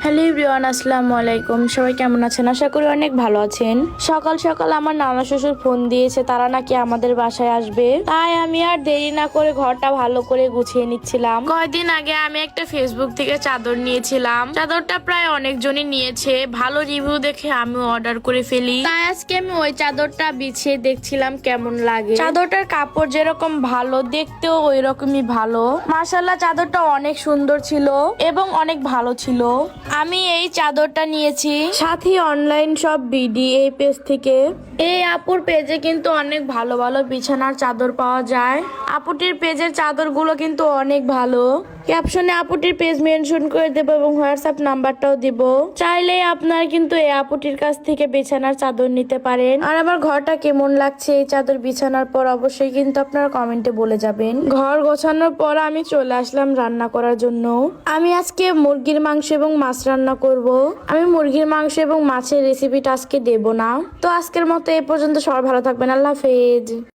Hello everyone, আসসালামু আলাইকুম। সবাই কেমন আছেন? আশা করি অনেক ভালো আছেন। সকাল সকাল আমার নানা শ্বশুর ফোন দিয়েছে, তারা নাকি আমাদের বাসায় আসবে। তাই আমি আর দেরি না করে ঘরটা ভালো করে গুছিয়ে নিচ্ছিলাম। কয়েকদিন আগে আমি একটা ফেসবুক থেকে চাদর নিয়েছিলাম। চাদরটা প্রায় অনেকজনই নিয়েছে, ভালো রিভিউ দেখে আমি অর্ডার করে ফেলি। তাই আজকে আমি ওই চাদরটা বিছিয়ে দেখছিলাম কেমন লাগে। চাদরটার কাপড় যেরকম ভালো, দেখতেও ওই রকমই ভালো। মাশাআল্লাহ, চাদরটা অনেক সুন্দর ছিল এবং অনেক ভালো ছিল। আমি এই চাদরটা নিয়েছি সাথী অনলাইন সব বিডি এই পেজ থেকে। এই আপুর পেজে কিন্তু অনেক ভালো ভালো বিছানার চাদর পাওয়া যায়। আপুটির পেজের চাদরগুলো কিন্তু অনেক ভালো। ক্যাপশনে আপুটির পেজ মেনশন করে দেবো এবং হোয়াটসঅ্যাপ নাম্বারটাও দিব। চাইলে আপনারা কিন্তু এই আপুটির কাছ থেকে বিছানার চাদর নিতে পারেন। আর আমার ঘরটা কেমন লাগছে এই চাদর বিছানার পর অবশ্যই কিন্তু আপনারা কমেন্টে বলে যাবেন। ঘর গোছানোর পর আমি চলে আসলাম রান্না করার জন্য। আমি আজকে মুরগির মাংস এবং মাছ রান্না করব। আমি মুরগির মাংস এবং মাছের রেসিপিটা আজকে দেব না। তো আজকের মতো এই পর্যন্ত, সবাই ভালো থাকবেন। আল্লাহ হাফেজ।